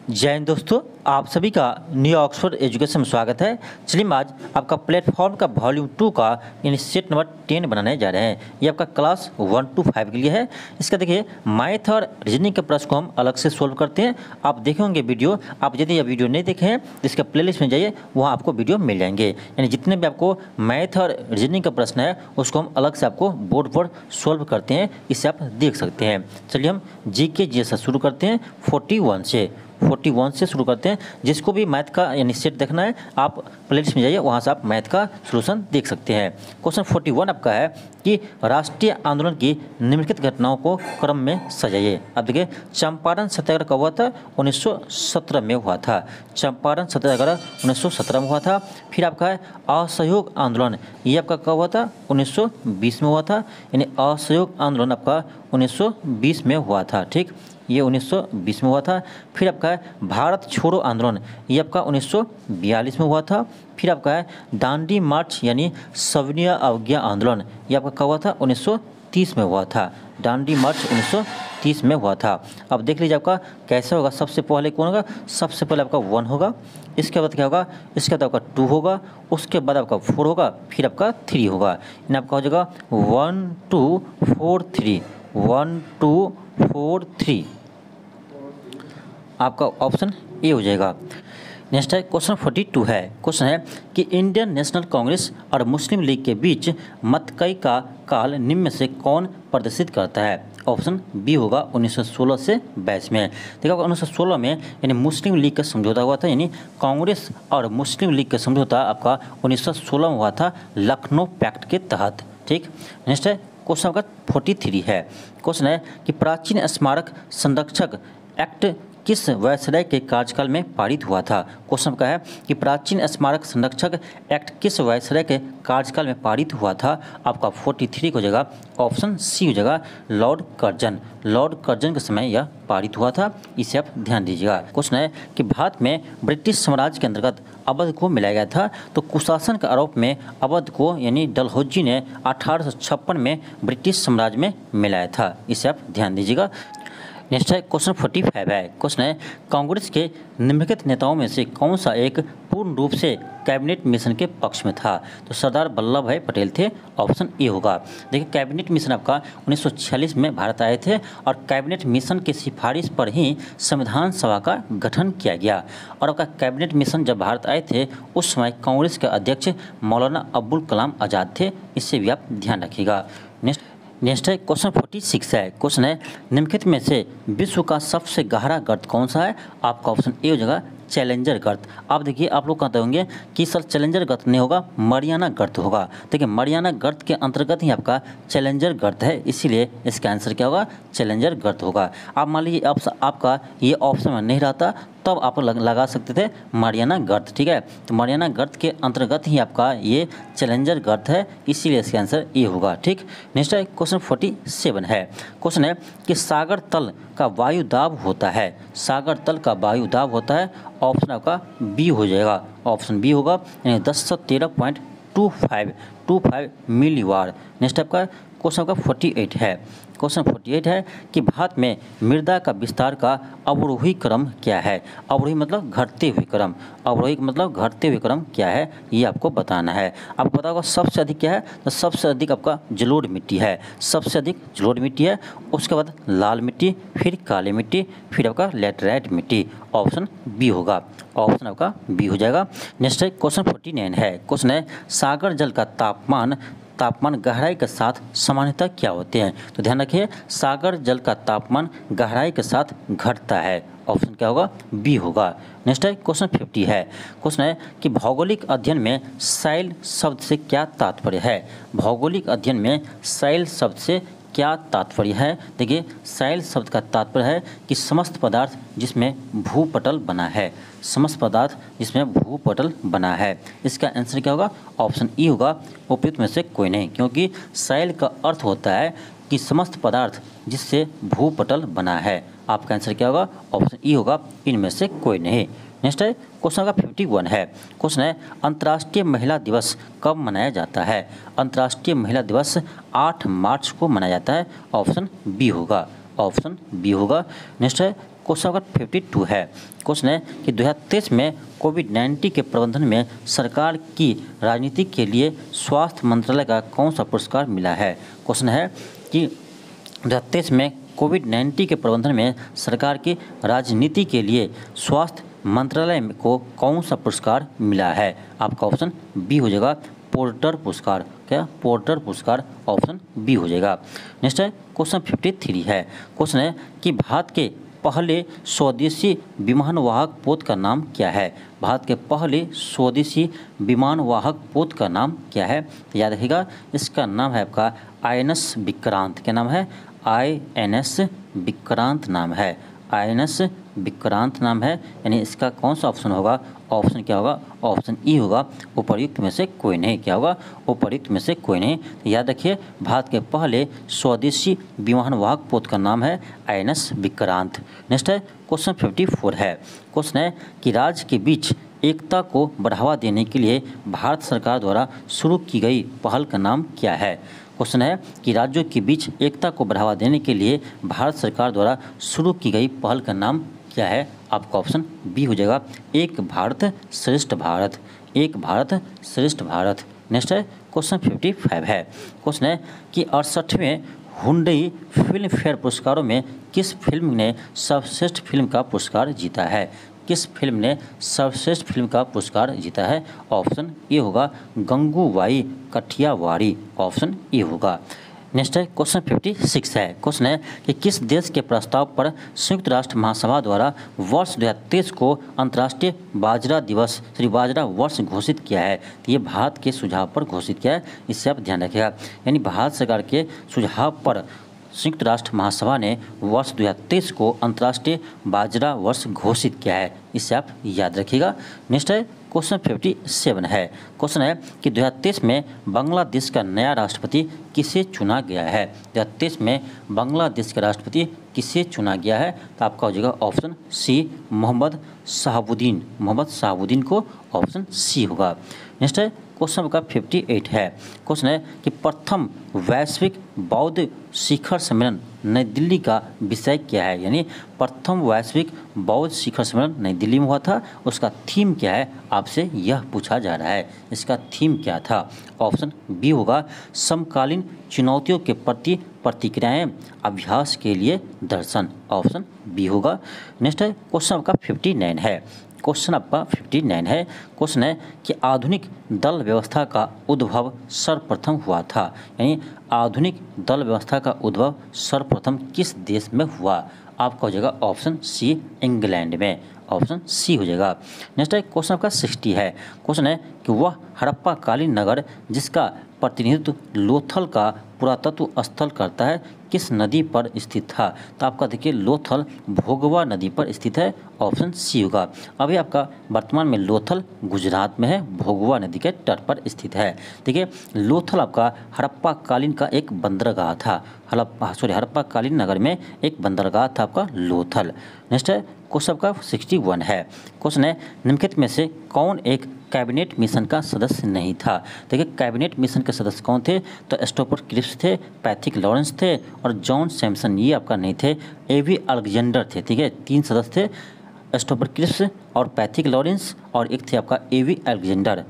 जय हिंद दोस्तों, आप सभी का न्यू ऑक्सफोर्ड एजुकेशन में स्वागत है। चलिए आज आपका प्लेटफॉर्म का वॉल्यूम 2 का यानी सेट नंबर 10 बनाने जा रहे हैं। ये आपका क्लास 1 to 5 के लिए है। इसका देखिए मैथ और रीजनिंग के प्रश्न को हम अलग से सोल्व करते हैं। आप देखे होंगे वीडियो, आप यदि यह वीडियो नहीं देखे हैं तो इसका प्लेलिस्ट में जाइए, वहाँ आपको वीडियो मिल जाएंगे। यानी जितने भी आपको मैथ और रीजनिंग का प्रश्न है उसको हम अलग से आपको बोर्ड पर सोल्व करते हैं, इससे आप देख सकते हैं। चलिए हम जीके जीएस शुरू करते हैं 41 से शुरू करते हैं। जिसको भी मैथ का यानी सेट देखना है आप प्लेलिस्ट में जाइए, वहाँ से आप मैथ का सॉल्यूशन देख सकते हैं। क्वेश्चन 41 आपका है कि राष्ट्रीय आंदोलन की निम्नलिखित घटनाओं को क्रम में सजाइए। अब देखिए चंपारण सत्याग्रह कब हुआ था? 1917 में हुआ था। चंपारण सत्याग्रह 1917 में हुआ था। फिर आपका है असहयोग आंदोलन, ये आपका कब हुआ था? 1920 में हुआ था। यानी असहयोग आंदोलन आपका 1920 में हुआ था। ठीक, ये 1920 में हुआ था। फिर आपका है भारत छोड़ो आंदोलन, ये आपका 1942 में हुआ था। फिर आपका है दांडी मार्च यानी सविनय अवज्ञा आंदोलन, ये आपका कब हुआ था? 1930 में हुआ था। दांडी मार्च 1930 में हुआ था। अब देख लीजिए आपका कैसे होगा। सबसे पहले कौन होगा? सबसे पहले आपका 1 होगा, इसके बाद क्या होगा? इसके बाद आपका 2 होगा, उसके बाद आपका 4 होगा, फिर आपका 3 होगा। इन आपका हो जाएगा 1 2 4 3, 1 2 4 3, आपका ऑप्शन ए हो जाएगा। नेक्स्ट है क्वेश्चन 42 है। क्वेश्चन है कि इंडियन नेशनल कांग्रेस और मुस्लिम लीग के बीच मतकई का काल निम्न में से कौन प्रदर्शित करता है? ऑप्शन बी होगा 1916 से 22 में। देखा 1916 में यानी मुस्लिम लीग का समझौता हुआ था, यानी कांग्रेस और मुस्लिम लीग का समझौता आपका 1916 में हुआ था लखनऊ पैक्ट के तहत। ठीक, नेक्स्ट है क्वेश्चन आपका 43 है। क्वेश्चन है कि प्राचीन स्मारक संरक्षक एक्ट किस वायसराय के कार्यकाल में पारित हुआ था? क्वेश्चन का है कि प्राचीन स्मारक संरक्षक एक्ट किस वायसराय के कार्यकाल में पारित हुआ था? आपका 43 हो जाएगा, ऑप्शन सी हो जाएगा लॉर्ड कर्जन। लॉर्ड कर्जन के समय यह पारित हुआ था, इसे आप ध्यान दीजिएगा। क्वेश्चन है कि भारत में ब्रिटिश साम्राज्य के अंतर्गत अवध को मिलाया गया था, तो कुशासन के आरोप में अवध को यानी डलहौजी ने 1856 में ब्रिटिश साम्राज्य में मिलाया था, इसे आप ध्यान दीजिएगा। नेक्स्ट है क्वेश्चन 45 है। क्वेश्चन है कांग्रेस के निम्नलिखित नेताओं में से कौन सा एक पूर्ण रूप से कैबिनेट मिशन के पक्ष में था? तो सरदार वल्लभ भाई पटेल थे, ऑप्शन ए होगा। देखिए कैबिनेट मिशन आपका 1946 में भारत आए थे और कैबिनेट मिशन की सिफारिश पर ही संविधान सभा का गठन किया गया। और आपका कैबिनेट मिशन जब भारत आए थे उस समय कांग्रेस के अध्यक्ष मौलाना अब्दुल कलाम आज़ाद थे, इससे भी आप ध्यान रखिएगा। नेक्स्ट है क्वेश्चन 46 है। क्वेश्चन है निम्नलिखित में से विश्व का सबसे गहरा गर्त कौन सा है? आपका ऑप्शन ए हो जाएगा चैलेंजर गर्त। आप देखिए आप लोग कहते होंगे कि सर चैलेंजर गर्त नहीं होगा, मरियाना गर्त होगा। देखिए मरियाना गर्त के अंतर्गत ही आपका चैलेंजर गर्त है, इसीलिए इसका आंसर क्या होगा? चैलेंजर गर्त होगा। आप मान लीजिए आपका ये ऑप्शन में नहीं रहता तब आप लगा सकते थे मरियाना गर्त। ठीक है, तो मरियाना गर्त के अंतर्गत ही आपका ये चैलेंजर गर्त है, इसीलिए इसका आंसर ए होगा। ठीक, नेक्स्ट है क्वेश्चन 47 है। क्वेश्चन है कि सागर तल का वायु दाब होता है, सागर तल का वायु दाब होता है, ऑप्शन आपका बी हो जाएगा, ऑप्शन बी होगा, यानी 1013.25 मिलीवार। नेक्स्ट आपका क्वेश्चन आपका 48 है। क्वेश्चन 48 है कि भारत में मृदा का विस्तार का अवरोही क्रम क्या है? अवरोही मतलब घटते हुए क्रम, अवरोही मतलब घटते हुए क्रम क्या है ये आपको बताना है। आपको पता होगा सबसे अधिक क्या है? तो सबसे अधिक आपका जलोढ़ मिट्टी है, सबसे अधिक जलोढ़ मिट्टी है। उसके बाद लाल मिट्टी, फिर काली मिट्टी, फिर आपका लैटेराइट मिट्टी, ऑप्शन बी होगा, ऑप्शन आपका बी हो जाएगा। नेक्स्ट है क्वेश्चन 49 है। क्वेश्चन है सागर जल का तापमान गहराई के साथ सामान्यतः क्या होते हैं? तो ध्यान रखिए सागर जल का तापमान गहराई के साथ घटता है, ऑप्शन क्या होगा? बी होगा। नेक्स्ट है क्वेश्चन 50 है। क्वेश्चन है कि भौगोलिक अध्ययन में सैल शब्द से क्या तात्पर्य है? भौगोलिक अध्ययन में सैल शब्द से क्या तात्पर्य है? देखिए सैल शब्द का तात्पर्य है कि समस्त पदार्थ जिसमें भूपटल बना है, समस्त पदार्थ जिसमें भूपटल बना है। इसका आंसर क्या होगा? ऑप्शन ई होगा, उपयुक्त में से कोई नहीं, क्योंकि सैल का अर्थ होता है कि समस्त पदार्थ जिससे भूपटल बना है। आपका आंसर क्या होगा? ऑप्शन ई होगा, इनमें से कोई नहीं। नेक्स्ट है क्वेश्चन का 51 है। क्वेश्चन है अंतर्राष्ट्रीय महिला दिवस कब मनाया जाता है? अंतर्राष्ट्रीय महिला दिवस 8 मार्च को मनाया जाता है, ऑप्शन बी होगा, ऑप्शन बी होगा। नेक्स्ट है क्वेश्चन नंबर 52 है। क्वेश्चन है कि 2023 में कोविड-19 के प्रबंधन में सरकार की राजनीति के लिए स्वास्थ्य मंत्रालय का कौन सा पुरस्कार मिला है। क्वेश्चन है कि 2023 में कोविड-19 के प्रबंधन में सरकार की राजनीति के लिए स्वास्थ्य मंत्रालय को कौन सा पुरस्कार मिला है। आपका ऑप्शन बी हो जाएगा पोर्टर पुरस्कार। क्या पोर्टर पुरस्कार, ऑप्शन बी हो जाएगा। नेक्स्ट है क्वेश्चन 53 है। क्वेश्चन है कि भारत के पहले स्वदेशी विमानवाहक पोत का नाम क्या है। भारत के पहले स्वदेशी विमानवाहक पोत का नाम क्या है, याद रखिएगा। इसका नाम है आपका INS विक्रांत। क्या नाम है, INS विक्रांत नाम है, INS विक्रांत नाम है। यानी इसका कौन सा ऑप्शन होगा, ऑप्शन क्या होगा, ऑप्शन ई होगा, उपर्युक्त में से कोई नहीं। क्या होगा, उपर्युक्त में से कोई नहीं। तो याद रखिए भारत के पहले स्वदेशी विमानवाहक पोत का नाम है INS विक्रांत। नेक्स्ट है क्वेश्चन 54 है। क्वेश्चन है कि राज्य के बीच एकता को बढ़ावा देने के लिए भारत सरकार द्वारा शुरू की गई पहल का नाम क्या है। क्वेश्चन है कि राज्यों के बीच एकता को बढ़ावा देने के लिए भारत सरकार द्वारा शुरू की गई पहल का नाम क्या है। आपका ऑप्शन बी हो जाएगा एक भारत श्रेष्ठ भारत, एक भारत श्रेष्ठ भारत। नेक्स्ट है क्वेश्चन 55 है। क्वेश्चन है कि 68वें हुंडई फिल्म फेयर पुरस्कारों में किस फिल्म ने सर्वश्रेष्ठ फिल्म का पुरस्कार जीता है। किस फिल्म ने सर्वश्रेष्ठ फिल्म का पुरस्कार जीता है। ऑप्शन ए होगा गंगूबाई कठियावाड़ी, ऑप्शन ए होगा। नेक्स्ट है क्वेश्चन 56 है। क्वेश्चन है कि किस देश के प्रस्ताव पर संयुक्त राष्ट्र महासभा द्वारा वर्ष 2023 को अंतर्राष्ट्रीय बाजरा दिवस बाजरा वर्ष घोषित किया है। तो ये भारत के सुझाव पर घोषित किया है, इससे आप ध्यान रखिएगा। यानी भारत सरकार के सुझाव पर संयुक्त राष्ट्र महासभा ने वर्ष 2023 को अंतर्राष्ट्रीय बाजरा वर्ष घोषित किया है, इससे आप याद रखिएगा। नेक्स्ट है क्वेश्चन 57 है। क्वेश्चन है कि 2023 में बांग्लादेश का नया राष्ट्रपति किसे चुना गया है। 2023 में बांग्लादेश का राष्ट्रपति किसे चुना गया है। तो आपका हो जाएगा ऑप्शन सी मोहम्मद शहाबुद्दीन, मोहम्मद शहाबुद्दीन को ऑप्शन सी होगा। नेक्स्ट है क्वेश्चन का 58 है। क्वेश्चन है कि प्रथम वैश्विक बौद्ध शिखर सम्मेलन नई दिल्ली का विषय क्या है। यानी प्रथम वैश्विक बौद्ध शिखर सम्मेलन नई दिल्ली में हुआ था, उसका थीम क्या है, आपसे यह पूछा जा रहा है। इसका थीम क्या था। ऑप्शन बी होगा समकालीन चुनौतियों के प्रति प्रतिक्रियाएं, अभ्यास के लिए दर्शन, ऑप्शन बी होगा। नेक्स्ट है क्वेश्चन आपका 59 है। क्वेश्चन आपका 59 है। क्वेश्चन है कि आधुनिक दल व्यवस्था का उद्भव सर्वप्रथम हुआ था। यानी आधुनिक दल व्यवस्था का उद्भव सर्वप्रथम किस देश में हुआ। आपका हो जाएगा ऑप्शन सी इंग्लैंड में, ऑप्शन सी हो जाएगा। नेक्स्ट है क्वेश्चन आपका 60 है। क्वेश्चन है कि वह हड़प्पा कालीन नगर जिसका प्रतिनिधित्व लोथल का पुरातत्व स्थल करता है किस नदी पर स्थित था। तो आपका देखिए लोथल भोगवा नदी पर स्थित है, ऑप्शन सी होगा। अभी आपका वर्तमान में लोथल गुजरात में है, भोगवा नदी के तट पर स्थित है। देखिए लोथल आपका हड़प्पा कालीन का एक बंदरगाह था, हड़प्पा कालीन नगर में एक बंदरगाह था आपका लोथल। नेक्स्ट है क्वेश्चन आपका 61 है। क्वेश्चन है निम्नलिखित में से कौन एक कैबिनेट मिशन का सदस्य नहीं था। देखिए कैबिनेट मिशन के सदस्य कौन थे, तो स्टोफर्ड क्रिप्स थे, पैथिक लॉरेंस थे और जॉन सैमसन, ये आपका नहीं थे, एवी अलेक्जेंडर थे। ठीक है, 3 सदस्य थे, स्टोफर्ड क्रिप्स और पैथिक लॉरेंस और एक थे आपका एवी अलेक्जेंडर।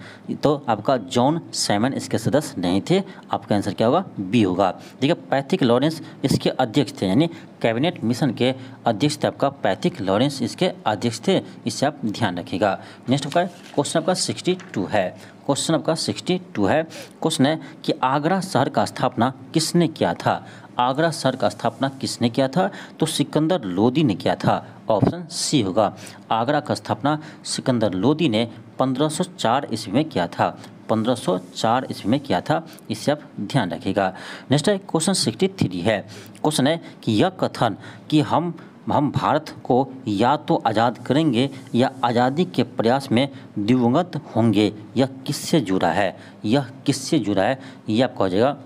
तो आपका जॉन सैमन इसके सदस्य नहीं थे। आपका आंसर क्या होगा, बी होगा। देखिए पैथिक लॉरेंस इसके अध्यक्ष थे, यानी कैबिनेट मिशन के अध्यक्ष थे आपका पैथिक लॉरेंस इसके अध्यक्ष थे, इससे आप ध्यान रखिएगा। नेक्स्ट आपका क्वेश्चन आपका 62 है। क्वेश्चन आपका 62 है। क्वेश्चन है कि आगरा शहर का स्थापना किसने किया था। आगरा शहर का स्थापना किसने किया था, तो सिकंदर लोदी ने किया था, ऑप्शन सी होगा। आगरा का स्थापना सिकंदर लोदी ने 1504 ईस्वी में किया था, 1504 ईस्वी में किया था, इससे आप ध्यान रखिएगा। नेक्स्ट है क्वेश्चन 63 है। क्वेश्चन है कि यह कथन कि हम भारत को या तो आज़ाद करेंगे या आज़ादी के प्रयास में दिवंगत होंगे, यह किससे जुड़ा है। यह किससे जुड़ा है, यह आपका हो जाएगा,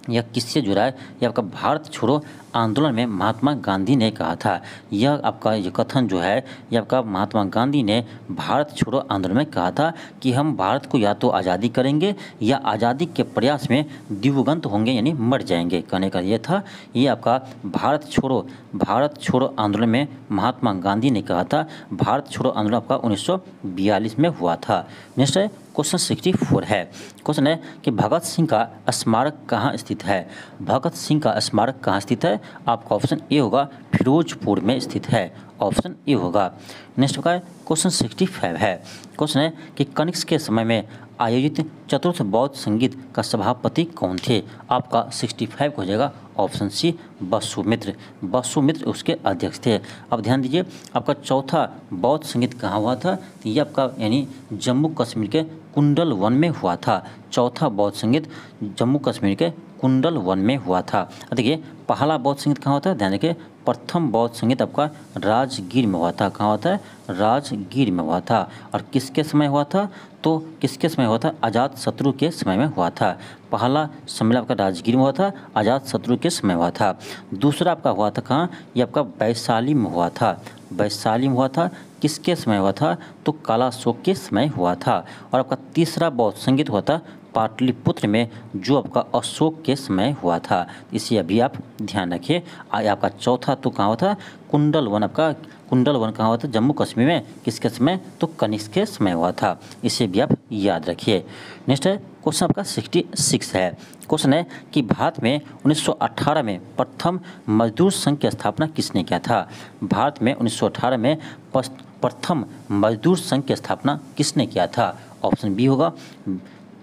यह किससे जुड़ा है, यह आपका भारत छोड़ो आंदोलन में महात्मा गांधी ने कहा था। यह आपका ये कथन जो है यह आपका महात्मा गांधी ने भारत छोड़ो आंदोलन में कहा था कि हम भारत को या तो आज़ादी करेंगे या आज़ादी के प्रयास में दिवंगत होंगे यानी मर जाएंगे। कहने का ये था, ये आपका भारत छोड़ो आंदोलन में महात्मा गांधी ने कहा था। भारत छोड़ो आंदोलन आपका 1942 में हुआ था। नेक्स्ट है क्वेश्चन 64 है। क्वेश्चन है कि भगत सिंह का स्मारक कहाँ स्थित है। भगत सिंह का स्मारक कहाँ स्थित है। आपका ऑप्शन ए होगा फिरोजपुर में स्थित है। ऑप्शन ए होगा। नेक्स्ट का क्वेश्चन 65 है। क्वेश्चन है कि कनिष्क के समय में आयोजित चतुर्थ बौद्ध संगीत का सभापति कौन थे। आपका 65 हो जाएगा ऑप्शन सी बसुमित्र। बसुमित्र उसके अध्यक्ष थे। अब ध्यान दीजिए आपका चौथा बौद्ध संगीत कहाँ हुआ था। तो ये आपका यानी जम्मू कश्मीर के कुंडल वन में हुआ था। चौथा बौद्ध संगीत जम्मू कश्मीर के कुंडल वन में हुआ था। देखिए पहला बौद्ध संगीत कहाँ होता है, ध्यान रखिए प्रथम बौद्ध संगीत आपका राजगीर में हुआ था। कहाँ होता है, राजगीर में हुआ था। और किसके समय हुआ था, तो किसके समय हुआ था, अजात शत्रु के समय में हुआ था। पहला सम्मेलन आपका राजगीर में हुआ था, अजात शत्रु के समय हुआ था। दूसरा आपका हुआ था कहाँ, ये आपका वैशाली में हुआ था। वैशाली में हुआ था, किसके समय हुआ था, तो कालाशोक के समय हुआ था। और आपका तीसरा बौद्ध संगीत हुआ था पाटलिपुत्र में, जो आपका अशोक के समय हुआ था। इसे अभी आप ध्यान रखिए। आपका चौथा तो कहाँ हुआ था, कुंडल वन। आपका कुंडल वन कहाँ हुआ था, जम्मू कश्मीर में। किसके समय, तो कनिष्क के समय हुआ था। इसे भी आप याद रखिए। नेक्स्ट है क्वेश्चन आपका 66 है। क्वेश्चन है कि भारत में 1918 में प्रथम मजदूर संघ की स्थापना किसने किया था। भारत में 1918 में प्रथम मजदूर संघ की स्थापना किसने किया था। ऑप्शन बी होगा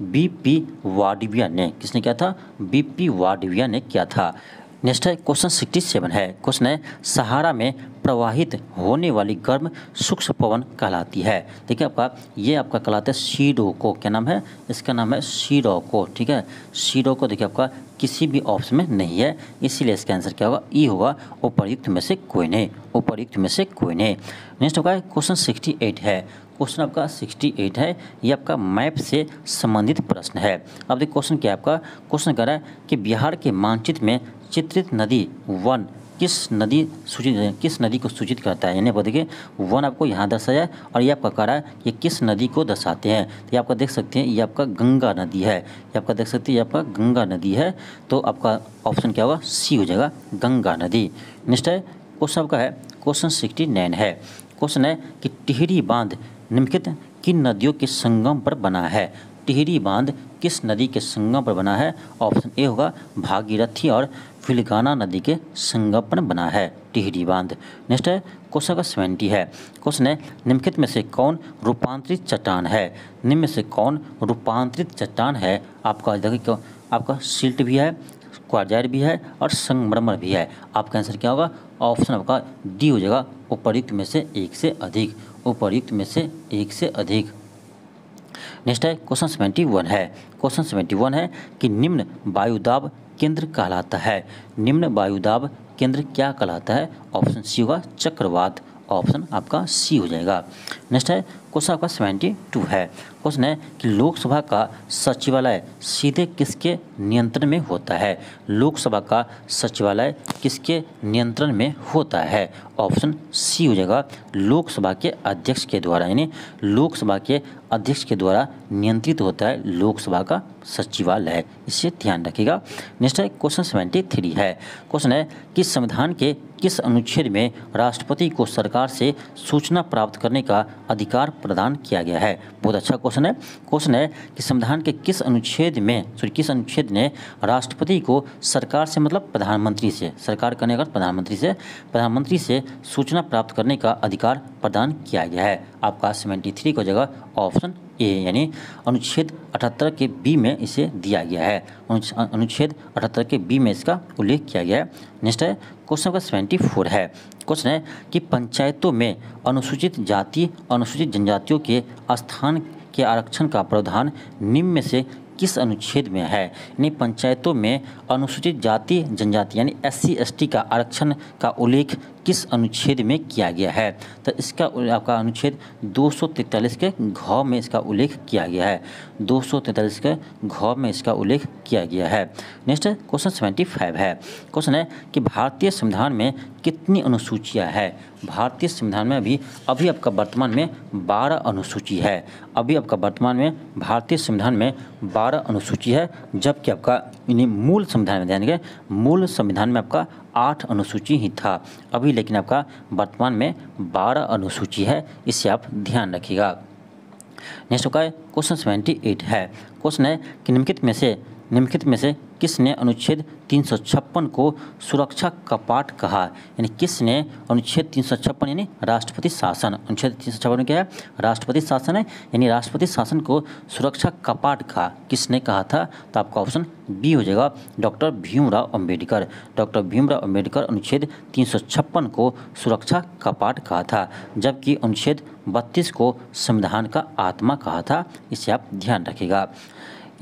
बीपी वाडिया ने। किसने किया था, बीपी वाडिया ने किया था। नेक्स्ट है क्वेश्चन 67 है। क्वेश्चन है सहारा में प्रवाहित होने वाली गर्म शुष्क पवन कहलाती है। देखिए आपका ये आपका कहलाता है शीरोको। क्या नाम है, इसका नाम है शीरोको। ठीक है, शीरोको देखिए आपका किसी भी ऑप्शन में नहीं है, इसीलिए इसका आंसर क्या होगा, ई होगा। उपर्युक्त में से कोई नहीं, उपर्युक्त में से कोई नहीं। नेक्स्ट आपका क्वेश्चन 68 है। क्वेश्चन आपका 68 है, ये आपका मैप से संबंधित प्रश्न है। अब देखिए क्वेश्चन क्या है आपका, क्वेश्चन कह रहा है कि बिहार के मानचित्र में चित्रित नदी वन किस नदी को सूचित करता है। यानी देखिए वन आपको यहाँ दर्शाया है और ये आपका कह रहा है ये किस नदी को दर्शाते हैं। तो ये आपका देख सकते हैं ये आपका गंगा नदी है। ये आपका देख सकते हैं ये आपका गंगा नदी है। तो आपका ऑप्शन क्या होगा, सी हो जाएगा, गंगा नदी। नेक्स्ट है क्वेश्चन आपका है क्वेश्चन 69 है। क्वेश्चन है कि टिहरी बांध निम्नलिखित किन नदियों के संगम पर बना है। टिहरी बांध किस नदी के संगम पर बना है। ऑप्शन ए होगा भागीरथी और फिलगाना नदी के संगम पर बना है टिहरी बांध। नेक्स्ट है क्वेश्चन का 70 है। क्वेश्चन है निम्नलिखित में से कौन रूपांतरित चट्टान है। निम्न में से कौन रूपांतरित चट्टान है। आपका देखिए आपका सिल्ट भी है, क्वार्जाइट भी है और संगमरमर भी है। आपका आंसर क्या होगा, ऑप्शन आपका डी हो जाएगा, उपर्युक्त में से एक से अधिक। उपर्युक्त में से एक से अधिक। नेक्स्ट है क्वेश्चन 71 है। क्वेश्चन 71 है कि निम्न वायुदाब केंद्र कहलाता है। निम्न वायुदाब केंद्र क्या कहलाता है। ऑप्शन सी होगा चक्रवात। ऑप्शन आपका सी हो जाएगा। नेक्स्ट है क्वेश्चन आपका 72 है। क्वेश्चन है कि लोकसभा का सचिवालय सीधे किसके नियंत्रण में होता है। लोकसभा का सचिवालय किसके नियंत्रण में होता है। ऑप्शन सी हो जाएगा, लोकसभा के अध्यक्ष के द्वारा। यानी लोकसभा के अध्यक्ष के द्वारा नियंत्रित होता है लोकसभा का सचिवालय। इसे ध्यान रखिएगा। नेक्स्ट है क्वेश्चन 73 है। क्वेश्चन है कि संविधान के किस अनुच्छेद में राष्ट्रपति को सरकार से सूचना प्राप्त करने का अधिकार प्रदान किया गया है। बहुत अच्छा क्वेश्चन है। क्वेश्चन है कि संविधान के किस अनुच्छेद ने राष्ट्रपति को सरकार से मतलब प्रधानमंत्री से, सरकार करने का प्रधानमंत्री से सूचना प्राप्त करने का अधिकार प्रदान किया गया है। आपका 73 को जगह ऑप्शन ए यानी अनुच्छेद 78 के बी में इसे दिया गया है। अनुच्छेद 78 के बी में इसका उल्लेख किया गया है। नेक्स्ट है क्वेश्चन का 74 है। क्वेश्चन है कि पंचायतों में अनुसूचित जाति अनुसूचित जनजातियों के स्थान के आरक्षण का प्रावधान निम्न में से किस अनुच्छेद में है। यानी पंचायतों में अनुसूचित जाति जनजाति यानी SC ST का आरक्षण का उल्लेख किस अनुच्छेद में किया गया है? तो इसका आपका अनुच्छेद 243 के घ में इसका उल्लेख किया गया है। 243 के घ में इसका उल्लेख किया गया है। नेक्स्ट क्वेश्चन 75 है। क्वेश्चन है कि भारतीय संविधान में कितनी अनुसूचियाँ है? भारतीय संविधान में अभी आपका वर्तमान में 12 अनुसूची है। अभी आपका वर्तमान में भारतीय संविधान में 12 अनुसूची है, जबकि आपका इन्हीं मूल संविधान में ध्यान देंगे, मूल संविधान में आपका 8 अनुसूची ही था अभी, लेकिन आपका वर्तमान में 12 अनुसूची है, इसे आप ध्यान रखिएगा। नेक्स्ट होगा क्वेश्चन 78 है। क्वेश्चन है कि निम्नलिखित में से किसने अनुच्छेद 356 को सुरक्षा कपाट कहा? यानी किसने अनुच्छेद 356 यानी राष्ट्रपति शासन, अनुच्छेद 356 क्या है? राष्ट्रपति शासन है, यानी राष्ट्रपति शासन को सुरक्षा कपाट कहा, किसने कहा था? तो आपका ऑप्शन बी हो जाएगा, डॉक्टर भीमराव अम्बेडकर। डॉक्टर भीमराव अम्बेडकर अनुच्छेद 356 को सुरक्षा कपाट कहा था, जबकि अनुच्छेद 32 को संविधान का आत्मा कहा था, इसे आप ध्यान रखिएगा।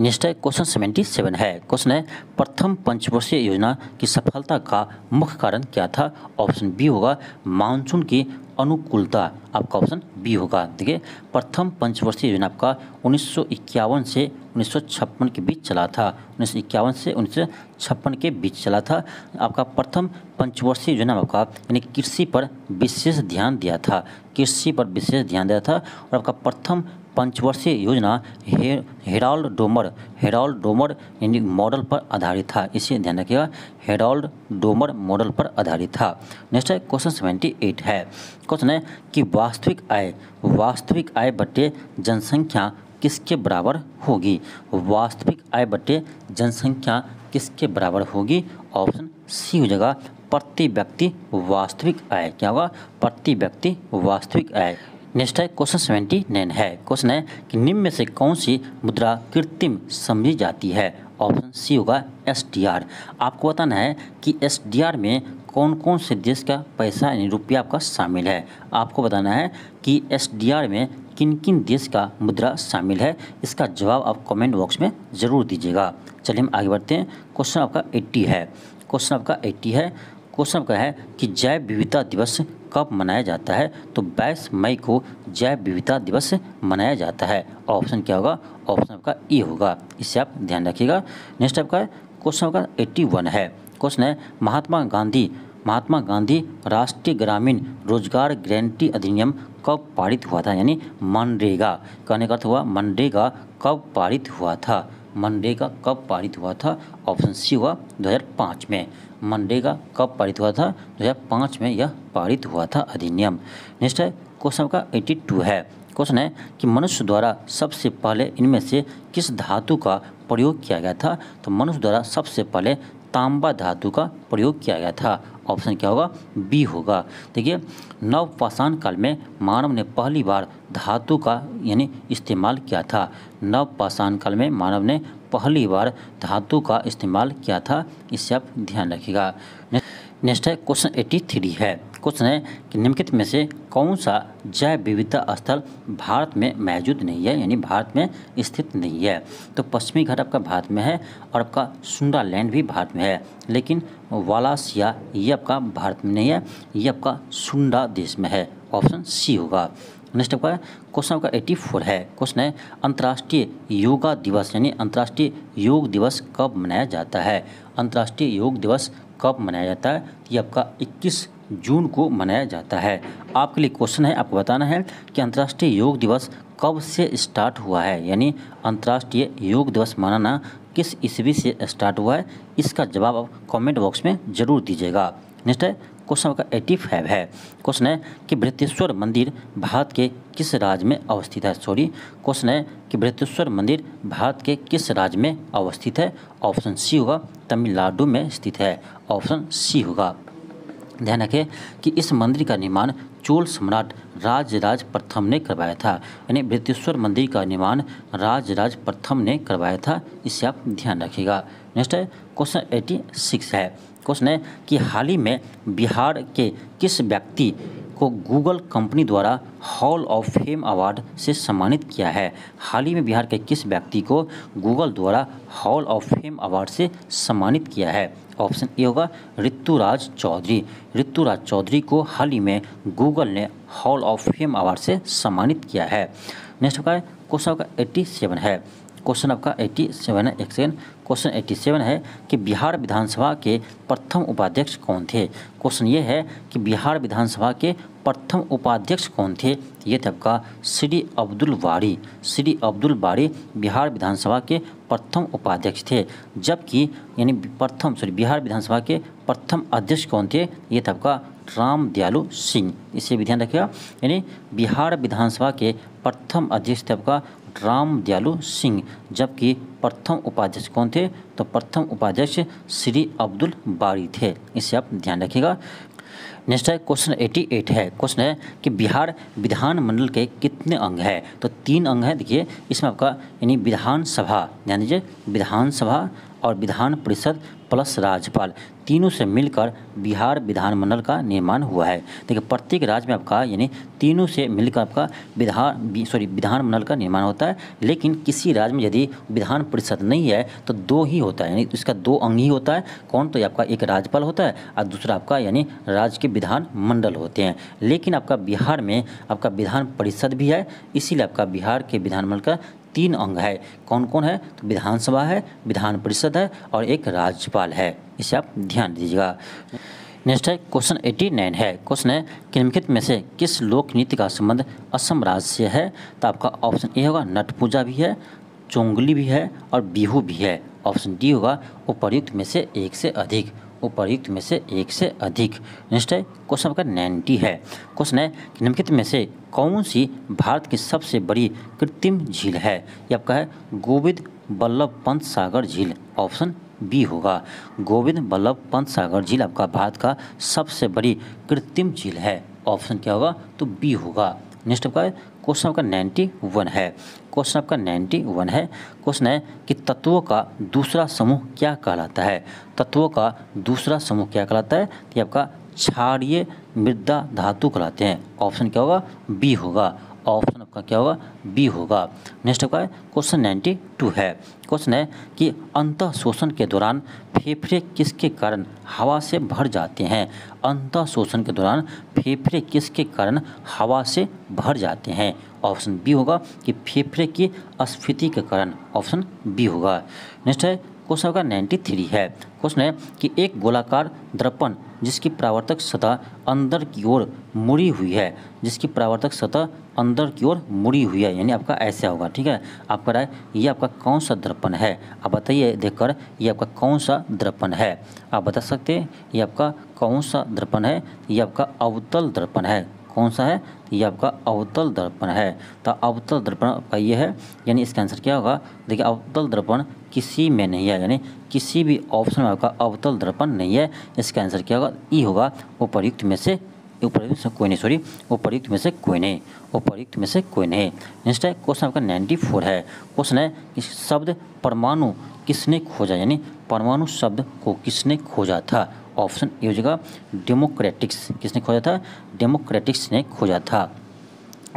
नेक्स्ट है क्वेश्चन 77 है। क्वेश्चन है प्रथम पंचवर्षीय योजना की सफलता का मुख्य कारण क्या था? ऑप्शन बी होगा मानसून की अनुकूलता, आपका ऑप्शन बी होगा। देखिए प्रथम पंचवर्षीय योजना आपका 1951 से 1956 के बीच चला था। 1951 से 1956 के बीच चला था। आपका प्रथम पंचवर्षीय योजना आपका यानी कृषि पर विशेष ध्यान दिया था, कृषि पर विशेष ध्यान दिया था। और आपका प्रथम पंचवर्षीय योजना हेराल्ड डोमर यानी मॉडल पर आधारित था, इसे ध्यान रखिएगा, हेराल्ड डोमर मॉडल पर आधारित था। नेक्स्ट है क्वेश्चन 78 है। क्वेश्चन है कि वास्तविक आय बटे जनसंख्या किसके बराबर होगी? वास्तविक आय बटे जनसंख्या किसके बराबर होगी? ऑप्शन सी हो जाएगा प्रति व्यक्ति वास्तविक आय। क्या होगा? प्रति व्यक्ति वास्तविक आय। नेक्स्ट है क्वेश्चन 79 है। क्वेश्चन है कि निम्न में से कौन सी मुद्रा कृत्रिम समझी जाती है? ऑप्शन सी होगा SDR। आपको बताना है कि SDR में कौन कौन से देश का पैसा यानी रुपया आपका शामिल है। आपको बताना है कि SDR में किन किन देश का मुद्रा शामिल है। इसका जवाब आप कमेंट बॉक्स में ज़रूर दीजिएगा। चलिए हम आगे बढ़ते हैं। क्वेश्चन आपका 80 है। क्वेश्चन आपका 80 है। क्वेश्चन का है कि जैव विविधता दिवस कब मनाया जाता है? तो 22 मई को जैव विविधता दिवस मनाया जाता है। ऑप्शन क्या होगा? ऑप्शन आपका ए होगा, इससे आप ध्यान रखिएगा। नेक्स्ट आपका क्वेश्चन आपका 81 है। क्वेश्चन है महात्मा गांधी राष्ट्रीय ग्रामीण रोजगार गारंटी अधिनियम कब पारित हुआ था? यानी मनरेगा, कहने का अर्थ हुआ मनरेगा कब पारित हुआ था? मनरेगा कब पारित हुआ था? ऑप्शन सी हुआ 2005 में। मनरेगा कब पारित हुआ था? 2005 में यह पारित हुआ था अधिनियम। नेक्स्ट है क्वेश्चन का 82 है। क्वेश्चन है कि मनुष्य द्वारा सबसे पहले इनमें से किस धातु का प्रयोग किया गया था? तो मनुष्य द्वारा सबसे पहले तांबा धातु का प्रयोग किया गया था। ऑप्शन क्या होगा? बी होगा। देखिए नवपाषाण काल में मानव ने पहली बार धातु का यानी इस्तेमाल किया था। नवपाषाण काल में मानव ने पहली बार धातु का इस्तेमाल किया था, इससे आप ध्यान रखिएगा। नेक्स्ट है क्वेश्चन 83 है। क्वेश्चन है कि निम्नलिखित में से कौन सा जैव विविधता स्थल भारत में मौजूद नहीं है, यानी भारत में स्थित नहीं है? तो पश्चिमी घाट आपका भारत में है और आपका सुंडालैंड भी भारत में है, लेकिन वालासिया ये आपका भारत में नहीं है, ये आपका सुंडा देश में है। ऑप्शन सी होगा। नेक्स्ट आपका क्वेश्चन आपका 84 है। क्वेश्चन है अंतर्राष्ट्रीय योगा दिवस यानी अंतर्राष्ट्रीय योग दिवस कब मनाया जाता है? अंतर्राष्ट्रीय योग दिवस कब मनाया जाता है? ये आपका 21 जून को मनाया जाता है। आपके लिए क्वेश्चन है, आपको बताना है कि अंतर्राष्ट्रीय योग दिवस कब से स्टार्ट हुआ है, यानी अंतर्राष्ट्रीय योग दिवस मनाना किस ईस्वी से स्टार्ट हुआ है? इसका जवाब आप कमेंट बॉक्स में ज़रूर दीजिएगा। नेक्स्ट है क्वेश्चन आपका 85 है। क्वेश्चन है कि बृहदेश्वर मंदिर भारत के किस राज्य में अवस्थित है? क्वेश्चन है कि बृहदेश्वर मंदिर भारत के किस राज्य में अवस्थित है? ऑप्शन सी होगा तमिलनाडु में स्थित है। ऑप्शन सी होगा। ध्यान रखें कि इस मंदिर का निर्माण चोल सम्राट राजराज प्रथम ने करवाया था, यानी बृहदेश्वर मंदिर का निर्माण राजराज प्रथम ने करवाया था, इससे आप ध्यान रखिएगा। नेक्स्ट है क्वेश्चन 86 है। क्वेश्चन है कि हाल ही में बिहार के किस व्यक्ति को गूगल कंपनी द्वारा हॉल ऑफ फेम अवार्ड से सम्मानित किया है? हाल ही में बिहार के किस व्यक्ति को गूगल द्वारा हॉल ऑफ फेम अवार्ड से सम्मानित किया है? ऑप्शन ए होगा ऋतुराज चौधरी। ऋतुराज चौधरी को हाल ही में गूगल ने हॉल ऑफ फेम अवार्ड से सम्मानित किया है। नेक्स्ट आपका क्वेश्चन आपका 87 है। क्वेश्चन आपका 87 है। एक सेकेंड, क्वेश्चन 87 है कि बिहार विधानसभा के प्रथम उपाध्यक्ष कौन थे? क्वेश्चन ये है कि बिहार विधानसभा के प्रथम उपाध्यक्ष कौन थे? ये थे आपका श्री अब्दुल बारी। श्री अब्दुल बारी बिहार विधानसभा के प्रथम उपाध्यक्ष थे। जबकि यानी बिहार विधानसभा के प्रथम अध्यक्ष कौन थे? ये थे आपका राम दयालु सिंह। इसे भी ध्यान रखिएगा, यानी बिहार विधानसभा के प्रथम अध्यक्ष थे आपका राम दयालु सिंह। जबकि प्रथम उपाध्यक्ष कौन थे? तो प्रथम उपाध्यक्ष श्री अब्दुल बारी थे। इसे आप ध्यान रखिएगा। नेक्स्ट है क्वेश्चन 88 है। क्वेश्चन है कि बिहार विधानमंडल के कितने अंग है? तो 3 अंग है। देखिए इसमें आपका यानी विधानसभा, ध्यान दीजिए, विधानसभा और विधान परिषद प्लस राज्यपाल, तीनों से मिलकर बिहार विधानमंडल का निर्माण हुआ है। देखिए प्रत्येक राज्य में आपका यानी तीनों से मिलकर आपका विधानमंडल का निर्माण होता है। लेकिन किसी राज्य में यदि विधान परिषद नहीं है तो 2 ही होता है, यानी इसका 2 अंग ही होता है। कौन? तो आपका एक राज्यपाल होता है और दूसरा आपका यानी राज्य के विधानमंडल होते हैं। लेकिन आपका बिहार में आपका विधान परिषद भी है, इसीलिए आपका बिहार के विधानमंडल का 3 अंग है। कौन कौन है? तो विधानसभा है, विधान परिषद है और एक राज्यपाल है। इसे आप ध्यान दीजिएगा। नेक्स्ट है क्वेश्चन 89 है। क्वेश्चन है कि निम्नलिखित में से किस लोक नृत्य का संबंध असम राज्य से है? तो आपका ऑप्शन ए होगा नट पूजा भी है, चोंगली भी है और बिहू भी है। ऑप्शन डी होगा उपर्युक्त में से एक से अधिक। उपर्युक्त में से एक से अधिक। नेक्स्ट है क्वेश्चन आपका 90 है। क्वेश्चन है कि निम्नलिखित में से कौन सी भारत की सबसे बड़ी कृत्रिम झील है? ये आपका है गोविंद बल्लभ पंत सागर झील। ऑप्शन बी होगा गोविंद बल्लभ पंत सागर झील आपका भारत का सबसे बड़ी कृत्रिम झील है। ऑप्शन क्या होगा? तो बी होगा। नेक्स्ट आपका क्वेश्चन आपका 91 है। क्वेश्चन आपका 91 है। क्वेश्चन है कि तत्वों का दूसरा समूह क्या कहलाता है? तत्वों का दूसरा समूह क्या कहलाता है? ये आपका क्षारीय मृदा धातु कहलाते हैं। ऑप्शन क्या होगा? बी होगा। ऑप्शन आपका क्या होगा? बी होगा। नेक्स्ट आपका क्वेश्चन 92 है। क्वेश्चन है कि अंतः शोषण के दौरान फेफड़े किसके कारण हवा से भर जाते हैं? अंतः शोषण के दौरान फेफड़े किसके कारण हवा से भर जाते हैं? ऑप्शन बी होगा कि फेफड़े की अस्फीति के कारण। ऑप्शन बी होगा। नेक्स्ट है क्वेश्चन आपका 93 है। क्वेश्चन है कि एक गोलाकार दर्पण जिसकी परावर्तक सतह अंदर की ओर मुड़ी हुई है, जिसकी परावर्तक सतह अंदर की ओर मुड़ी हुई है, यानी आपका ऐसा होगा। ठीक है, आपका राय ये आपका कौन सा दर्पण है? आप बताइए देखकर ये आपका कौन सा दर्पण है? आप बता सकते हैं ये आपका कौन सा दर्पण है? ये आपका अवतल दर्पण है। कौन सा है? ये आपका अवतल दर्पण है। तो अवतल दर्पण आपका ये है, यानी इसका आंसर क्या होगा? देखिए अवतल दर्पण किसी में नहीं है, यानी किसी भी ऑप्शन में आपका अवतल दर्पण नहीं है। इसका आंसर क्या होगा? ई होगा उपर्युक्त में से कोई नहीं, उपर्युक्त में से कोई नहीं, उपर्युक्त में से कोई नहीं। नेक्स्ट है क्वेश्चन आपका 94 है। क्वेश्चन है कि शब्द परमाणु किसने खोजा, यानी परमाणु शब्द को किसने खोजा था? ऑप्शन ए हो जाएगा डेमोक्रेटिक्स। किसने खोजा था? डेमोक्रेटिक्स ने खोजा था।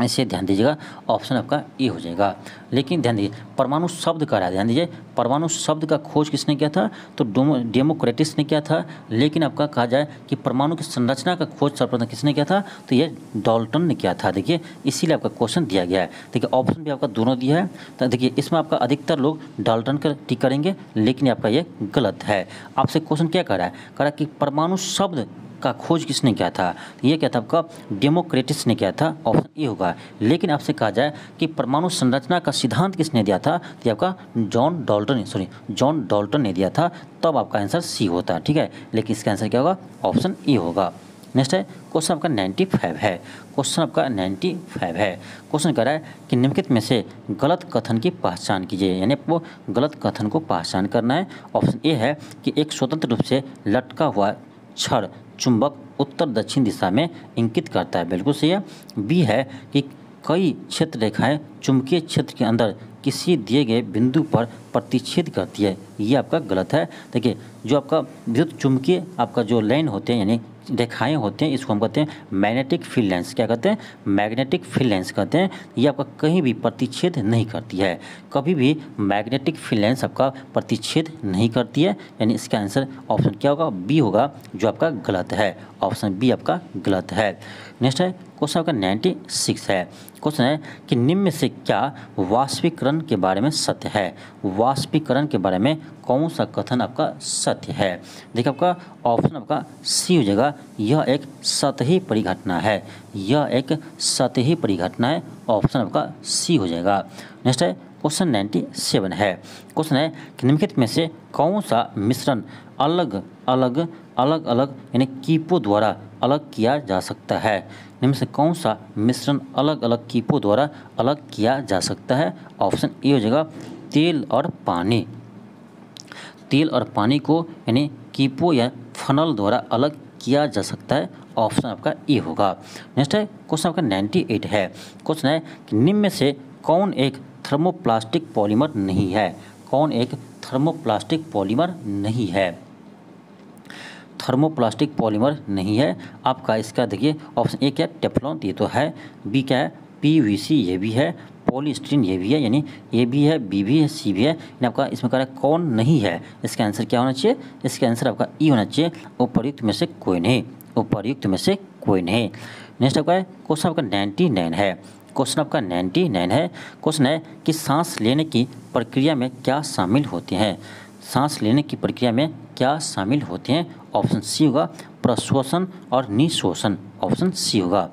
इसे ध्यान दीजिएगा, ऑप्शन आपका ए हो जाएगा। लेकिन ध्यान दीजिए परमाणु शब्द का रहा, ध्यान दीजिए परमाणु शब्द का खोज किसने किया था? तो डेमोक्रेटिक्स ने किया था। लेकिन आपका कहा जाए कि परमाणु की संरचना का खोज सर्वप्रथम किसने किया था? तो ये डाल्टन ने किया था। देखिए इसीलिए आपका क्वेश्चन दिया गया है। देखिए ऑप्शन भी आपका दोनों दिया है। तो देखिए इसमें आपका अधिकतर लोग डाल्टन का टिक करेंगे, लेकिन आपका ये गलत है। आपसे क्वेश्चन क्या कह रहा है? कह रहा है कि परमाणु शब्द का खोज किसने किया था? ये क्या था आपका? डेमोक्रेटिक्स ने किया था। ऑप्शन ए होगा। लेकिन आपसे कहा जाए कि परमाणु संरचना का सिद्धांत किसने दिया था? तो ये आपका जॉन डाल्टन ने दिया था। तब आपका आंसर सी होता। ठीक है, लेकिन इसका आंसर क्या होगा? ऑप्शन ए होगा। नेक्स्ट है क्वेश्चन आपका 95 है। क्वेश्चन आपका 95 है। क्वेश्चन कह रहा है कि निम्नलिखित में से गलत कथन की पहचान कीजिए, यानी आपको गलत कथन को पहचान करना है। ऑप्शन ए है कि एक स्वतंत्र रूप से लटका हुआ छड़ चुंबक उत्तर दक्षिण दिशा में इंकित करता है। बिल्कुल सही है। बी है कि कई क्षेत्र रेखाएं चुंबकीय क्षेत्र के अंदर किसी दिए गए बिंदु पर प्रतिच्छेद करती है। ये आपका गलत है। देखिए जो आपका विद्युत चुंबकीय आपका जो लाइन होते हैं, यानी रेखाएं होते हैं, इसको हम कहते हैं मैग्नेटिक फील्ड लाइंस। क्या कहते हैं? मैग्नेटिक फील्ड लाइंस कहते हैं। ये आपका कहीं भी प्रतिच्छेद नहीं करती है, कभी भी मैग्नेटिक फील्ड लाइंस आपका प्रतिच्छेद नहीं करती है, यानी इसका आंसर ऑप्शन क्या होगा? बी होगा, जो आपका गलत है। ऑप्शन बी आपका गलत है। नेक्स्ट है क्वेश्चन आपका 96 है। क्वेश्चन है कि निम्न में से क्या वाष्पीकरण के बारे में सत्य है? वाष्पीकरण के बारे में कौन सा कथन आपका सत्य है? देखिए आपका ऑप्शन आपका सी हो जाएगा, यह एक सतही परिघटना है। यह एक सतही परिघटना है, ऑप्शन आपका सी हो जाएगा। नेक्स्ट है क्वेश्चन 97 है। क्वेश्चन है कि निम्नलिखित में से कौन सा मिश्रण अलग अलग यानी कीपों द्वारा अलग किया जा सकता है? निम्न से कौन सा मिश्रण अलग अलग कीपों द्वारा अलग किया जा सकता है? ऑप्शन ए हो जाएगा तेल और पानी। तेल और पानी को यानी कीपों या फनल द्वारा अलग किया जा सकता है, ऑप्शन आपका ए होगा। नेक्स्ट है क्वेश्चन आपका 98 है। क्वेश्चन है कि निम्न में से कौन एक थर्मोप्लास्टिक पॉलीमर नहीं है? कौन एक थर्मोप्लास्टिक पॉलीमर नहीं है? थर्मोप्लास्टिक पॉलीमर नहीं है आपका, इसका देखिए ऑप्शन ए क्या है? टेफ्लॉन, ये तो है। बी क्या है? पीवीसी, ये भी है। पॉलीस्टीरीन, ये भी है, यानी ए भी है, बी भी है, सी भी है। यानी आपका इसमें कह रहा है कौन नहीं है, इसका आंसर क्या होना चाहिए? इसका आंसर आपका ई होना चाहिए, उपर्युक्त में से कोई नहीं। उपर्युक्त में से कोई नहीं। नेक्स्ट आपका है क्वेश्चन आपका 99 है। क्वेश्चन आपका 99 है। क्वेश्चन है कि सांस लेने की प्रक्रिया में क्या शामिल होते हैं? सांस लेने की प्रक्रिया में क्या शामिल होते हैं? ऑप्शन सी होगा, प्रश्वसन और निश्वसन, ऑप्शन सी होगा।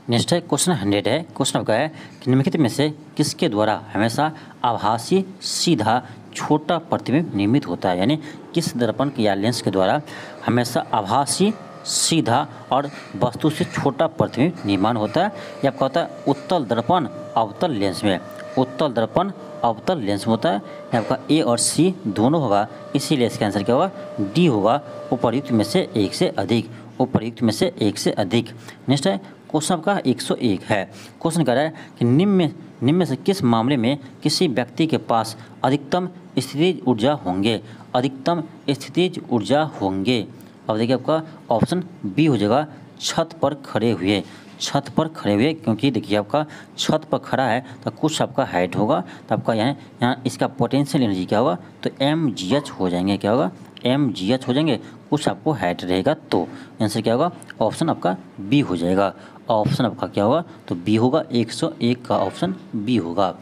नेक्स्ट है क्वेश्चन 100 है। क्वेश्चन आपका है कि निम्नलिखित में से किसके द्वारा हमेशा आभासी सीधा छोटा प्रतिबिंब निर्मित होता है? यानी किस दर्पण या लेंस के द्वारा हमेशा आभासी सीधा और वस्तु से छोटा प्रतिबिंब निर्माण होता है? यह आपका होता है उत्तल दर्पण अवतल लेंस में। उत्तल दर्पण अवतल लेंस में होता है। यहाँ आपका ए और सी दोनों होगा, इसीलिए इसका आंसर क्या होगा? डी होगा, उपर्युक्त में से एक से अधिक। उपर्युक्त में से एक से अधिक। नेक्स्ट है क्वेश्चन आपका 101 है। क्वेश्चन कह रहा है कि निम्न में से किस मामले में किसी व्यक्ति के पास अधिकतम स्थितिज ऊर्जा होंगे? अधिकतम स्थितिज ऊर्जा होंगे। अब देखिए आपका ऑप्शन बी हो जाएगा, छत पर खड़े हुए। छत पर खड़े हुए, क्योंकि देखिए आपका छत पर खड़ा है तो कुछ आपका हाइट होगा, तो आपका यहाँ इसका पोटेंशियल एनर्जी क्या होगा? तो mgh हो जाएंगे। क्या होगा? mgh हो जाएंगे, कुछ आपको हाइट रहेगा। तो आंसर क्या होगा? ऑप्शन आपका बी हो जाएगा। ऑप्शन आपका क्या होगा? तो बी होगा, 101 का ऑप्शन बी होगा।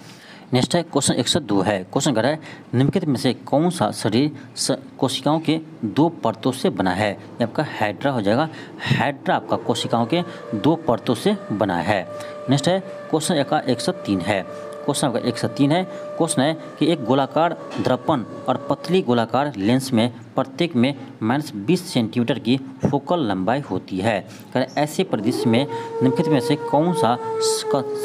नेक्स्ट है क्वेश्चन 102 है। क्वेश्चन कर रहा है निम्नलिखित में से कौन सा शरीर कोशिकाओं के दो परतों से बना है? ये आपका हाइड्रा हो जाएगा। हाइड्रा आपका कोशिकाओं के दो परतों से बना है। नेक्स्ट है क्वेश्चन आपका 103 है। क्वेश्चन आपका 103 है। क्वेश्चन है कि एक गोलाकार दर्पण और पतली गोलाकार लेंस में प्रत्येक में -20 सेंटीमीटर की फोकल लंबाई होती है। ऐसे परिदृश्य में निम्नलिखित में से कौन सा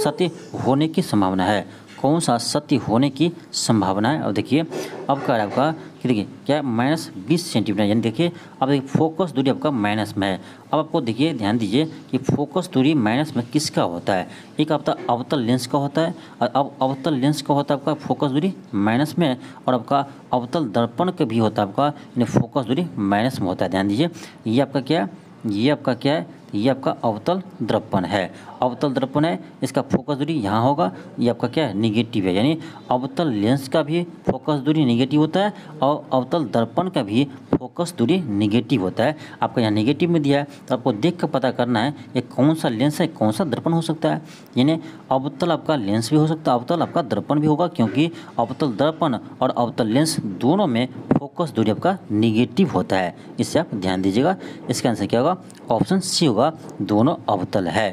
सत्य होने की संभावना है? कौन सा सत्य होने की संभावना है? और देखिए अब क्या है आपका कि देखिए क्या -20 सेंटीमीटर, यानी देखिए अब देखिए फोकस दूरी आपका माइनस में है। अब आपको देखिए ध्यान दीजिए कि फोकस दूरी माइनस में किसका होता है? एक आपका अवतल लेंस का होता है, और अब अवतल लेंस का होता है आपका फोकस दूरी माइनस में, और आपका अवतल दर्पण का भी होता है आपका यानी फोकस दूरी माइनस में होता है। ध्यान दीजिए ये आपका क्या है? ये आपका क्या है? ये आपका अवतल दर्पण है। अवतल दर्पण है, इसका फोकस दूरी यहाँ होगा। ये आपका क्या है? निगेटिव है, यानी अवतल लेंस का भी फोकस दूरी निगेटिव होता है और अवतल दर्पण का भी फोकस दूरी निगेटिव होता है। आपका यहाँ निगेटिव में दिया है, तो आपको देख कर पता करना है ये कौन सा लेंस है, कौन सा दर्पण हो सकता है। यानी अवतल आपका लेंस भी हो सकता है, अवतल आपका दर्पण भी होगा, क्योंकि अवतल दर्पण और अवतल लेंस दोनों में फोकस दूरी आपका निगेटिव होता है। इससे आप ध्यान दीजिएगा। इसका आंसर क्या होगा? ऑप्शन सी होगा, दोनों अवतल है।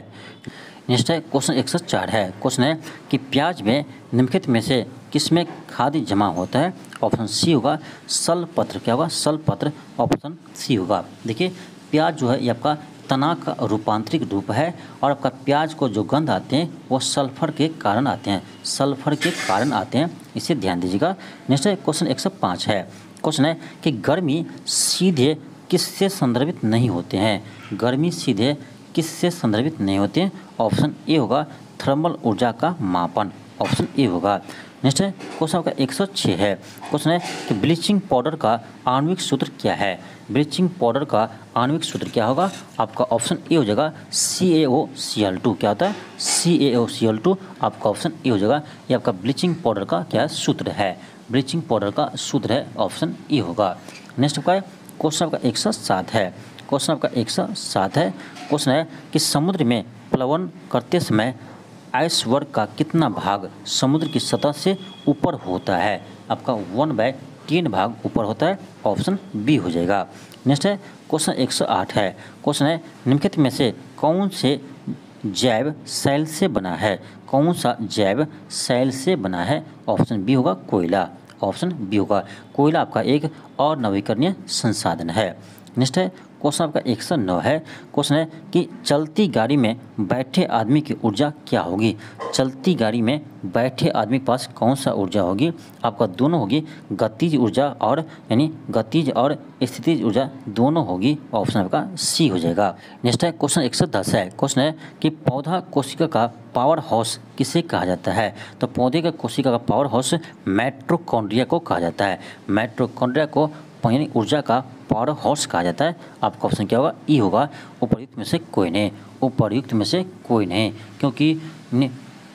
नेक्स्ट है क्वेश्चन 104 है। क्वेश्चन है कि प्याज में निम्नलिखित में से किसमें खाद्य जमा होता है? ऑप्शन सी होगा, सल्फपत्र। क्या होगा? सल्फपत्र, ऑप्शन सी होगा। देखिए प्याज जो है ये आपका तना का रूपांतरिक रूप है, और आपका प्याज को जो गंध आते हैं वो सल्फर के कारण आते हैं। सल्फर के कारण आते हैं, इसे ध्यान दीजिएगा। नेक्स्ट है क्वेश्चन 105 है। क्वेश्चन है कि गर्मी सीधे किससे संदर्भित नहीं होते हैं? गर्मी सीधे किससे संदर्भित नहीं होते हैं? ऑप्शन ए होगा, थर्मल ऊर्जा का मापन, ऑप्शन ए होगा। नेक्स्ट है क्वेश्चन आपका 106 है। क्वेश्चन है कि ब्लीचिंग पाउडर का आणविक सूत्र क्या है। ब्लीचिंग पाउडर का आणविक सूत्र क्या होगा, आपका ऑप्शन ए हो जाएगा CaOCl2। क्या होता है CaOCl2, आपका ऑप्शन ए हो जाएगा। ये आपका ब्लीचिंग पाउडर का क्या सूत्र है, ब्लीचिंग पाउडर का सूत्र है, ऑप्शन ए होगा। नेक्स्ट आपका क्वेश्चन आपका 107 है। क्वेश्चन आपका 107 है। क्वेश्चन है कि समुद्र में प्लवन करते समय आइसबर्ग का कितना भाग समुद्र की सतह से ऊपर होता है। आपका 1/10 भाग ऊपर होता है, ऑप्शन बी हो जाएगा। नेक्स्ट है क्वेश्चन 108 है। क्वेश्चन है निम्नलिखित में से कौन से जैव सेल से बना है, कौन सा जैव सेल से बना है, ऑप्शन बी होगा कोयला, ऑप्शन बी होगा। कोयला आपका एक और नवीकरणीय संसाधन है। नेक्स्ट है क्वेश्चन आपका 109 है। क्वेश्चन है कि चलती गाड़ी में बैठे आदमी की ऊर्जा क्या होगी। चलती गाड़ी में बैठे आदमी के पास कौन सा ऊर्जा होगी, आपका दोनों होगी, गतिज ऊर्जा और यानी गतिज और स्थितिज ऊर्जा दोनों होगी, ऑप्शन आपका सी हो जाएगा। नेक्स्ट है क्वेश्चन 110 है। क्वेश्चन है कि पौधा कोशिका का पावर हाउस किसे कहा जाता है। तो पौधे का कोशिका का पावर हाउस माइटोकॉन्ड्रिया को कहा जाता है। माइटोकॉन्ड्रिया को यानी ऊर्जा का पावर हाउस कहा जाता है। आपका ऑप्शन क्या होगा, ई होगा। उपर्युक्त में से कोई नहीं, उपर्युक्त में से कोई नहीं, क्योंकि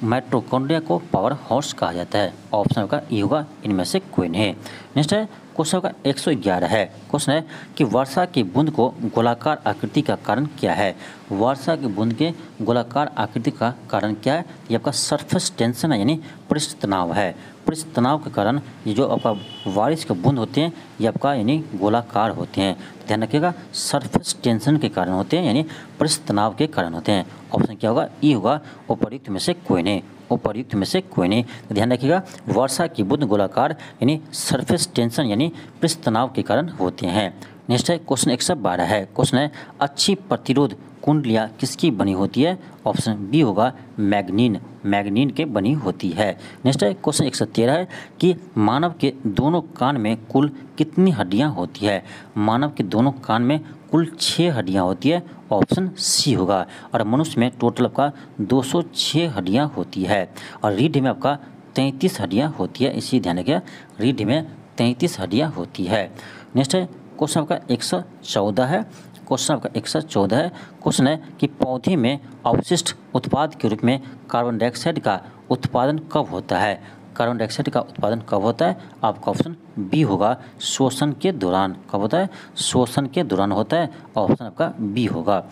माइटोकॉन्ड्रिया को पावर हाउस कहा जाता है, ऑप्शन आपका ई होगा, इनमें से कोई नहीं। नेक्स्ट है क्वेश्चन का 111 है। क्वेश्चन है कि वर्षा की बूंद को गोलाकार आकृति का कारण क्या है। वर्षा की बूंद के गोलाकार आकृति का कारण क्या है, ये आपका सरफेस टेंशन है, यानी पृष्ठ तनाव है। पृष्ठ तनाव के कारण ये जो आपका बारिश के बूंद होते हैं ये आपका यानी गोलाकार होते हैं। ध्यान रखिएगा, सरफेस टेंशन के कारण होते हैं, यानी पृष्ठ तनाव के कारण होते हैं। ऑप्शन क्या होगा, ई होगा। उपर्युक्त में से कोई नहीं, उपर्युक्त में से कोई नहीं। तो ध्यान रखिएगा, वर्षा की बूंद गोलाकार यानी सरफेस टेंशन यानी पृष्ठ तनाव के कारण होते हैं। नेक्स्ट है क्वेश्चन 112 है। क्वेश्चन है अच्छी प्रतिरोध कुंडलियाँ किसकी बनी होती है, ऑप्शन बी होगा मैग्नीन, मैग्नीन के बनी होती है। नेक्स्ट है क्वेश्चन 113 है कि मानव के दोनों कान में कुल कितनी हड्डियां होती है। मानव के दोनों कान में कुल 6 हड्डियां होती है, ऑप्शन सी होगा। और मनुष्य में टोटल आपका 206 हड्डियां होती है और रीढ़ में आपका 33 हड्डियां होती है। इसी ध्यान रखिए, रीढ़ में 33 हड्डियां होती है। नेक्स्ट है क्वेश्चन आपका 114 है। क्वेश्चन आपका 114 है। क्वेश्चन है कि पौधे में अवशिष्ट उत्पाद के रूप में कार्बन डाइऑक्साइड का उत्पादन कब होता है। कार्बन डाइऑक्साइड का उत्पादन कब होता है, आपका ऑप्शन बी होगा, श्वसन के दौरान। कब होता है, श्वसन के दौरान होता है, ऑप्शन आपका बी होगा।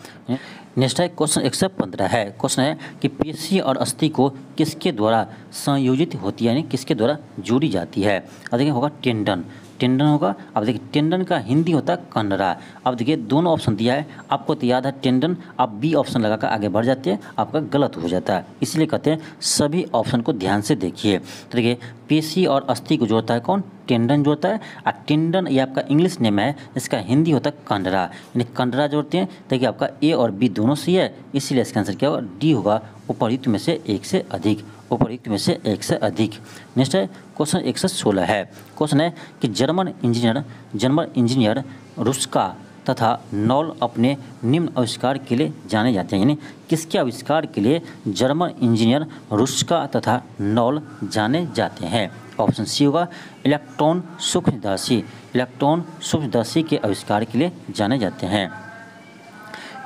नेक्स्ट है क्वेश्चन 115 है। क्वेश्चन है कि पेशी और अस्थि को किसके द्वारा संयोजित होती है, यानी किसके द्वारा जोड़ी जाती है। अब देखिए होगा टेंडन, टेंडन होगा। अब देखिए टेंडन का हिंदी होता है कंडरा। अब देखिए दोनों ऑप्शन दिया है, आपको तो याद है टेंडन, आप बी ऑप्शन लगाकर आगे बढ़ जाते हैं, आपका गलत हो जाता है। इसलिए कहते हैं सभी ऑप्शन को ध्यान से देखिए। तो देखिए पेशी और अस्थि को जोड़ता है कौन, टेंडन जोड़ता है। और टेंडन ये आपका इंग्लिश नेम है, इसका हिंदी होता है कंडरा, यानी कंडरा जोड़ते हैं। देखिए आपका ए और बी दोनों सही है, इसीलिए इसका आंसर क्या होगा, डी होगा, उपर्युक्त में से एक से अधिक, उपर्युक्त में से एक से अधिक। नेक्स्ट है क्वेश्चन 116 है। क्वेश्चन है कि जर्मन इंजीनियर रुस्का तथा नॉल अपने निम्न आविष्कार के लिए जाने जाते हैं, यानी किसके आविष्कार के लिए जर्मन इंजीनियर रुस्का तथा नॉल जाने जाते हैं। ऑप्शन सी होगा, इलेक्ट्रॉन सूक्ष्मदर्शी, इलेक्ट्रॉन सूक्ष्मदर्शी के आविष्कार के लिए जाने जाते हैं।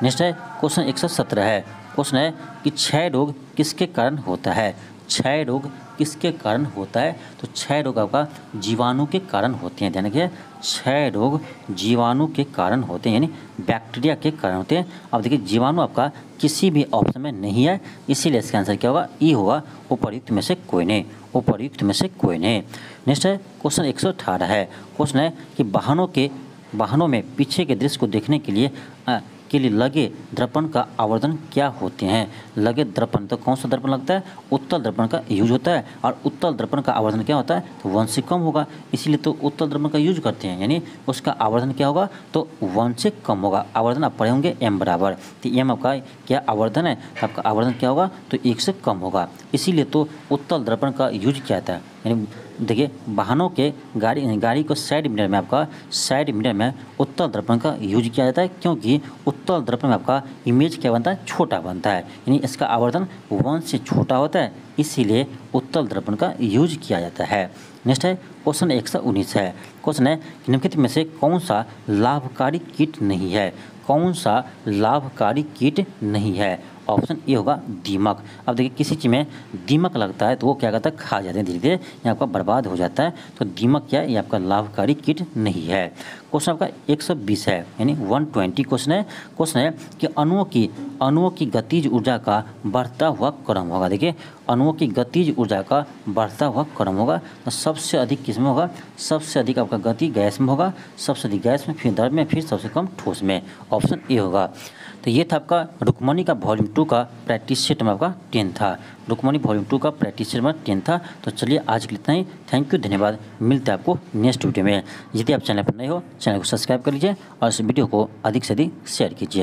नेक्स्ट है क्वेश्चन 117 है। क्वेश्चन है कि क्षय रोग किसके कारण होता है। क्षय रोग किसके कारण होता है, तो क्षय रोग आपका जीवाणु के कारण होते हैं। ध्यान रखिए, क्षय रोग जीवाणु के कारण होते हैं, यानी बैक्टीरिया के कारण होते हैं। अब देखिए जीवाणु आपका किसी भी ऑप्शन में नहीं है, इसीलिए इसका आंसर क्या होगा, ई होगा, उपर्युक्त में से कोई नहीं, उपर्युक्त में से कोई नहीं। नेक्स्ट है क्वेश्चन 118 है। क्वेश्चन है कि वाहनों में पीछे के दृश्य को देखने के लिए लगे दर्पण का आवर्धन क्या होते हैं। लगे दर्पण, तो कौन सा दर्पण लगता है, उत्तल दर्पण का यूज होता है। और उत्तल दर्पण का आवर्धन क्या होता है, तो 1 से कम होगा, इसीलिए तो उत्तल दर्पण का यूज करते हैं, यानी उसका आवर्धन क्या होगा, तो 1 से कम होगा। आवर्धन आप पढ़े होंगे m बराबर, तो m आपका क्या आवर्धन है, आपका आवर्धन क्या होगा, तो 1 से कम होगा, इसीलिए तो उत्तल दर्पण का यूज किया जाता है। यानी देखिए वाहनों के गाड़ी को साइड मिरर में उत्तल दर्पण का यूज किया जाता है, क्योंकि उत्तल दर्पण में आपका इमेज क्या बनता है, छोटा बनता है, यानी इसका आवर्धन 1 से छोटा होता है, इसीलिए उत्तल दर्पण का यूज किया जाता है। नेक्स्ट है क्वेश्चन 119 है। क्वेश्चन है निम्नलिखित में से कौन सा लाभकारी कीट नहीं है, कौन सा लाभकारी कीट नहीं है। ऑप्शन ए होगा दीमक। अब देखिए किसी चीज़ में दीमक लगता है तो वो क्या करता है, खा जाते हैं, धीरे धीरे ये आपका बर्बाद हो जाता है, तो दीमक क्या है, ये आपका लाभकारी कीट नहीं है। क्वेश्चन आपका 120 है, यानी 120 क्वेश्चन है। क्वेश्चन है कि अणुओं की गतिज ऊर्जा का बढ़ता हुआ क्रम होगा। देखिए अणुओं की गतिज ऊर्जा का बढ़ता हुआ क्रम होगा, तो सबसे अधिक किस में होगा, सबसे अधिक आपका गति गैस में होगा, सबसे अधिक गैस में, फिर द्रव में, फिर सबसे कम ठोस में। ऑप्शन ए होगा। तो ये था आपका रुक्मणी का वॉल्यूम 2 का प्रैक्टिस सेट में आपका 10 था। रुक्मणी वॉल्यूम 2 का प्रैक्टिस सेट में 10 था। तो चलिए आज के लिए इतना ही। थैंक यू, धन्यवाद। मिलते हैं आपको नेक्स्ट वीडियो में। यदि आप चैनल पर नए हो, चैनल को सब्सक्राइब कर लीजिए और इस वीडियो को अधिक से अधिक शेयर कीजिए।